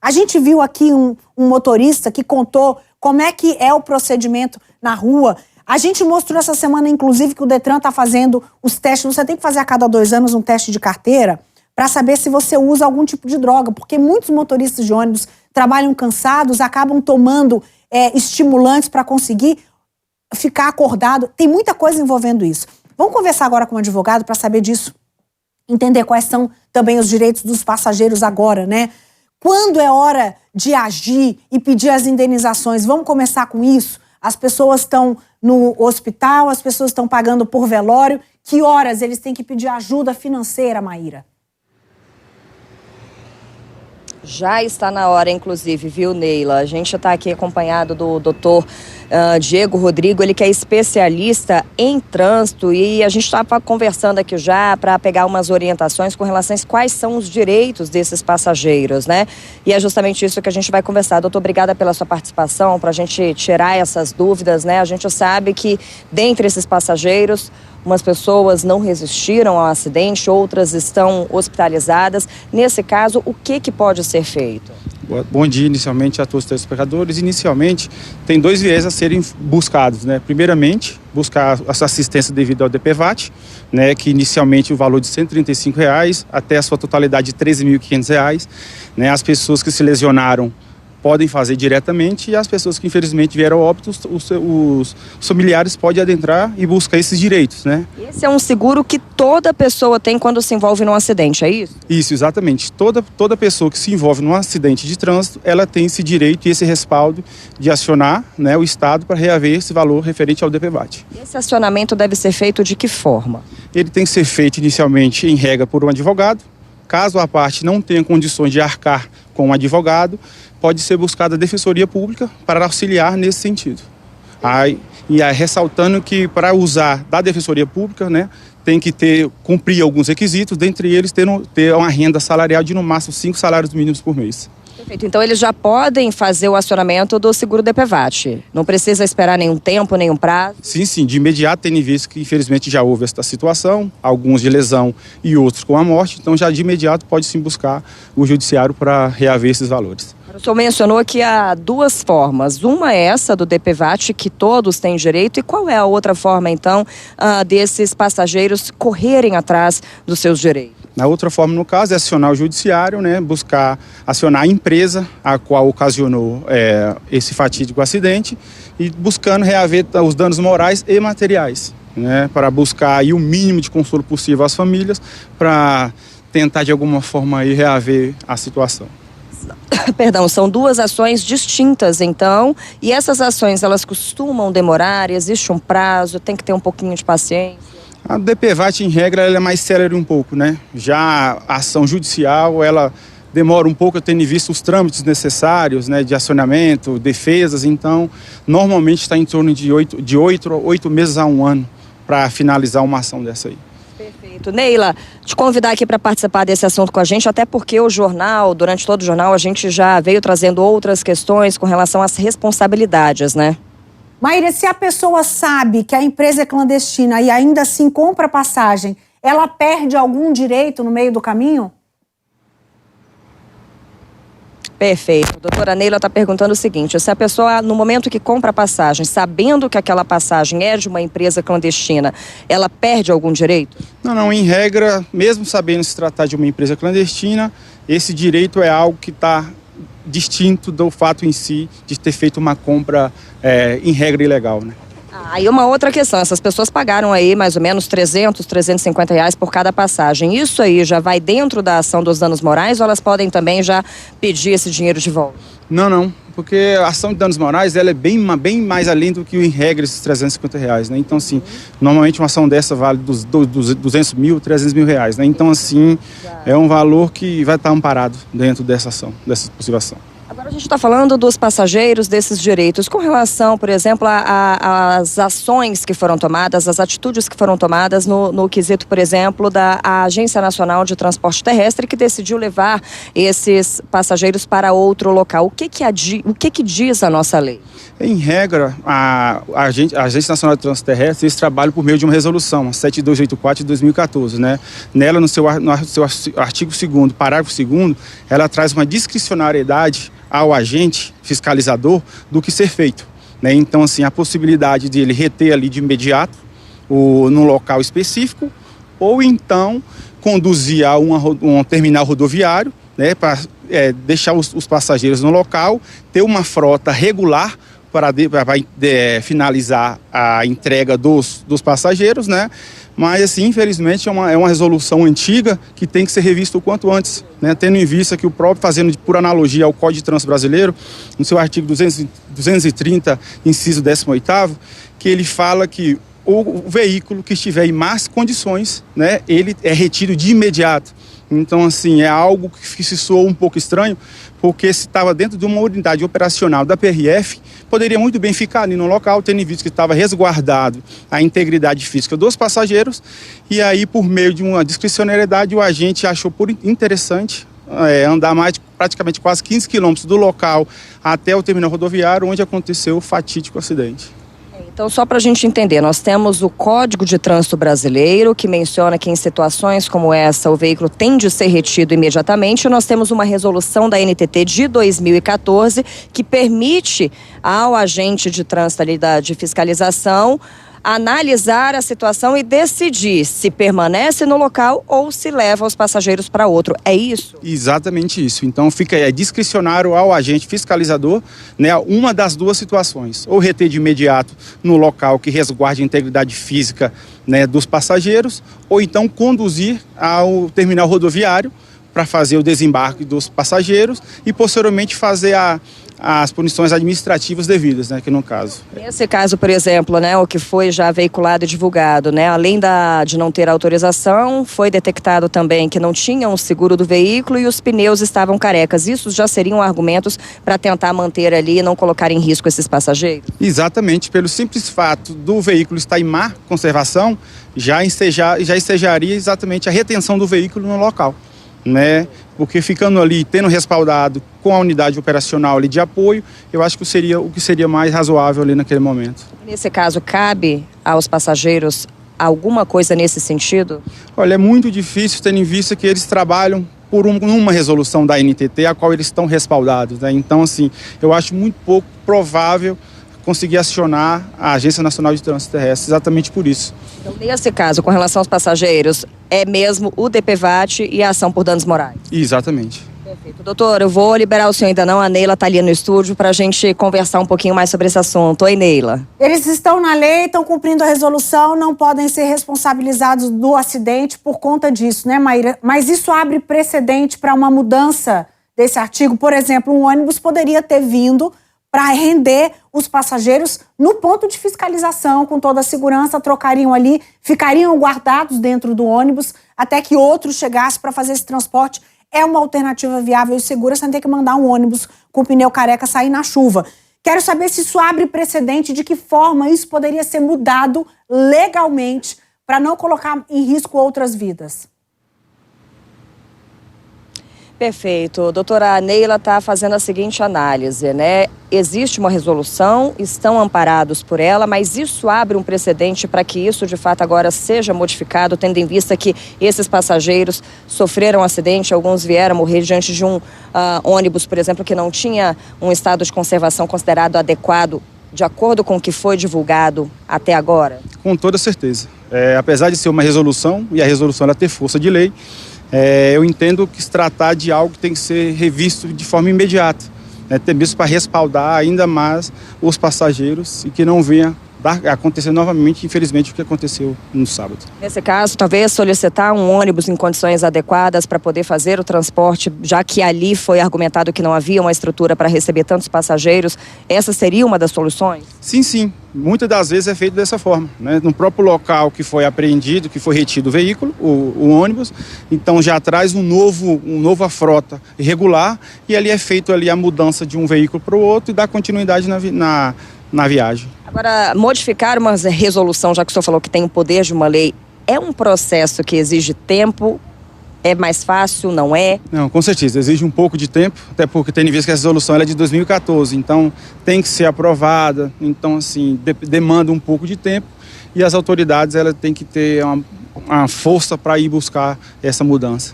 A gente viu aqui um motorista que contou como é que é o procedimento na rua. A gente mostrou essa semana, inclusive, que o Detran está fazendo os testes. Você tem que fazer a cada 2 anos um teste de carteira para saber se você usa algum tipo de droga, porque muitos motoristas de ônibus trabalham cansados, acabam tomando estimulantes para conseguir ficar acordado. Tem muita coisa envolvendo isso. Vamos conversar agora com um advogado para saber disso, entender quais são também os direitos dos passageiros agora, né? Quando é hora de agir e pedir as indenizações? Vamos começar com isso? As pessoas estão no hospital, as pessoas estão pagando por velório. Que horas eles têm que pedir ajuda financeira, Maíra? Já está na hora, inclusive, viu, Neila? A gente está aqui acompanhado do doutor Diego Rodrigo, ele que é especialista em trânsito, e a gente estava conversando aqui já para pegar umas orientações com relação a quais são os direitos desses passageiros, né? E é justamente isso que a gente vai conversar. Doutor, obrigada pela sua participação, para a gente tirar essas dúvidas, né? A gente sabe que, dentre esses passageiros, umas pessoas não resistiram ao acidente, outras estão hospitalizadas. Nesse caso, o que pode ser feito? Bom dia, inicialmente, a todos os telespectadores. Inicialmente, tem 2 viés a serem buscados, né? Primeiramente, buscar essa assistência devido ao DPVAT, né? Que inicialmente o valor de R$ 135,00 até a sua totalidade de R$ 13.500, né? As pessoas que se lesionaram podem fazer diretamente, e as pessoas que infelizmente vieram ao óbito, os familiares podem adentrar e buscar esses direitos, né? Esse é um seguro que toda pessoa tem quando se envolve num acidente, é isso? Isso, exatamente. Toda pessoa que se envolve num acidente de trânsito, ela tem esse direito e esse respaldo de acionar, né, o Estado para reaver esse valor referente ao DPVAT. Esse acionamento deve ser feito de que forma? Ele tem que ser feito inicialmente, em regra, por um advogado. Caso a parte não tenha condições de arcar com um advogado, pode ser buscada a Defensoria Pública para auxiliar nesse sentido. Ressaltando que para usar da Defensoria Pública, né, tem que cumprir alguns requisitos, dentre eles ter uma renda salarial de no máximo 5 salários mínimos por mês. Perfeito. Então eles já podem fazer o acionamento do seguro DPVAT. Não precisa esperar nenhum tempo, nenhum prazo? Sim. De imediato, tendo visto que infelizmente já houve esta situação, alguns de lesão e outros com a morte, então já de imediato pode sim buscar o judiciário para reaver esses valores. O senhor mencionou que há 2 formas. Uma é essa do DPVAT, que todos têm direito, e qual é a outra forma, então, desses passageiros correrem atrás dos seus direitos? A outra forma, no caso, é acionar o judiciário, né, buscar acionar a empresa a qual ocasionou esse fatídico acidente e buscando reaver os danos morais e materiais, né, para buscar aí o mínimo de consolo possível às famílias, para tentar de alguma forma aí reaver a situação. Perdão, são 2 ações distintas, então, e essas ações, elas costumam demorar, existe um prazo, tem que ter um pouquinho de paciência? A DPVAT, em regra, ela é mais célere um pouco, né? Já a ação judicial, ela demora um pouco, tendo visto os trâmites necessários, né, de acionamento, defesas, então, normalmente está em torno de 8 meses a 1 ano para finalizar uma ação dessa aí. Perfeito. Neila, te convidar aqui para participar desse assunto com a gente, até porque o jornal, durante todo o jornal, a gente já veio trazendo outras questões com relação às responsabilidades, né? Maíra, se a pessoa sabe que a empresa é clandestina e ainda assim compra passagem, ela perde algum direito no meio do caminho? Perfeito. Doutora Neila está perguntando o seguinte: se a pessoa, no momento que compra a passagem, sabendo que aquela passagem é de uma empresa clandestina, ela perde algum direito? Não, em regra, mesmo sabendo se tratar de uma empresa clandestina, esse direito é algo que está distinto do fato em si de ter feito uma compra, em regra, ilegal, né? Aí uma outra questão, essas pessoas pagaram aí mais ou menos R$300, R$350 por cada passagem. Isso aí já vai dentro da ação dos danos morais ou elas podem também já pedir esse dinheiro de volta? Não, porque a ação de danos morais ela é bem mais além do que em regra esses R$350, né? Então, assim, normalmente uma ação dessa vale dos 200 mil, 300 mil reais, né? Então, assim, é um valor que vai estar amparado dentro dessa ação, dessa possível ação. Agora, A gente está falando dos passageiros, desses direitos, com relação, por exemplo, às ações que foram tomadas, as atitudes que foram tomadas no quesito, por exemplo, da Agência Nacional de Transporte Terrestre, que decidiu levar esses passageiros para outro local. O que diz a nossa lei? Em regra, a Agência Nacional de Transporte Terrestre, eles trabalham por meio de uma resolução, a 7284 de 2014, né? Nela, no seu artigo 2º, parágrafo 2º, ela traz uma discricionariedade ao agente fiscalizador do que ser feito, né? Então, assim, a possibilidade de ele reter ali de imediato no local específico, ou então conduzir a um terminal rodoviário, né, para deixar os passageiros no local, ter uma frota regular para finalizar a entrega dos passageiros, né? Mas, assim, infelizmente, é uma resolução antiga que tem que ser revista o quanto antes, né? Tendo em vista que o próprio, fazendo por analogia ao Código de Trânsito Brasileiro, no seu artigo 230, inciso 18º, que ele fala que o veículo que estiver em más condições, né, ele é retido de imediato. Então, assim, é algo que se soa um pouco estranho, porque se estava dentro de uma unidade operacional da PRF, poderia muito bem ficar ali no local, tendo em vista que estava resguardado a integridade física dos passageiros, e aí, por meio de uma discricionariedade, o agente achou por interessante andar praticamente quase 15 quilômetros do local até o terminal rodoviário, onde aconteceu o fatídico acidente. Então, só para a gente entender, nós temos o Código de Trânsito Brasileiro, que menciona que em situações como essa o veículo tem de ser retido imediatamente. Nós temos uma resolução da NTT de 2014 que permite ao agente de trânsito ali de fiscalização analisar a situação e decidir se permanece no local ou se leva os passageiros para outro. É isso? Exatamente isso. Então fica discricionário ao agente fiscalizador, né, uma das duas situações. Ou reter de imediato no local que resguarde a integridade física, né, dos passageiros, ou então conduzir ao terminal rodoviário para fazer o desembarque dos passageiros e posteriormente fazer as punições administrativas devidas, né, que no caso. Nesse caso, por exemplo, né, o que foi já veiculado e divulgado, né, além de não ter autorização, foi detectado também que não tinha um seguro do veículo e os pneus estavam carecas. Isso já seriam argumentos para tentar manter ali e não colocar em risco esses passageiros? Exatamente, pelo simples fato do veículo estar em má conservação, já ensejaria exatamente a retenção do veículo no local, né? Porque ficando ali, tendo respaldado com a unidade operacional ali de apoio, eu acho que o que seria mais razoável ali naquele momento. Nesse caso, cabe aos passageiros alguma coisa nesse sentido? Olha, é muito difícil, tendo em vista que eles trabalham por uma resolução da NTT, a qual eles estão respaldados, né? Então, assim, eu acho muito pouco provável conseguir acionar a Agência Nacional de Trânsito Terrestre, exatamente por isso. Então, nesse caso, com relação aos passageiros, é mesmo o DPVAT e a ação por danos morais? Exatamente. Perfeito. Doutor, eu vou liberar o senhor ainda não, a Neila está ali no estúdio para a gente conversar um pouquinho mais sobre esse assunto. Oi, Neila. Eles estão na lei, estão cumprindo a resolução, não podem ser responsabilizados do acidente por conta disso, né, Maíra? Mas isso abre precedente para uma mudança desse artigo. Por exemplo, um ônibus poderia ter vindo para render os passageiros no ponto de fiscalização, com toda a segurança, trocariam ali, ficariam guardados dentro do ônibus até que outro chegasse para fazer esse transporte. É uma alternativa viável e segura, sem ter que mandar um ônibus com pneu careca sair na chuva. Quero saber se isso abre precedente, de que forma isso poderia ser mudado legalmente para não colocar em risco outras vidas. Perfeito. Doutora Neila está fazendo a seguinte análise, né? Existe uma resolução, estão amparados por ela, mas isso abre um precedente para que isso, de fato, agora seja modificado, tendo em vista que esses passageiros sofreram um acidente, alguns vieram morrer diante de um ônibus, por exemplo, que não tinha um estado de conservação considerado adequado, de acordo com o que foi divulgado até agora? Com toda certeza. Apesar de ser uma resolução, e a resolução ela ter força de lei, eu entendo que se tratar de algo que tem que ser revisto de forma imediata, né, até mesmo para respaldar ainda mais os passageiros e que não venha acontecer novamente, infelizmente, o que aconteceu no sábado. Nesse caso, talvez solicitar um ônibus em condições adequadas para poder fazer o transporte, já que ali foi argumentado que não havia uma estrutura para receber tantos passageiros, essa seria uma das soluções? Sim, sim. Muitas das vezes é feito dessa forma, né? No próprio local que foi apreendido, que foi retido o veículo, o ônibus, então já traz uma nova frota irregular e ali é feito ali a mudança de um veículo para o outro e dá continuidade na viagem. Agora, modificar uma resolução, já que o senhor falou que tem o poder de uma lei, é um processo que exige tempo? É mais fácil, não é? Não, com certeza, exige um pouco de tempo, até porque tendo em vista que a resolução ela é de 2014, então tem que ser aprovada, então assim, demanda um pouco de tempo e as autoridades elas têm que ter uma força para ir buscar essa mudança.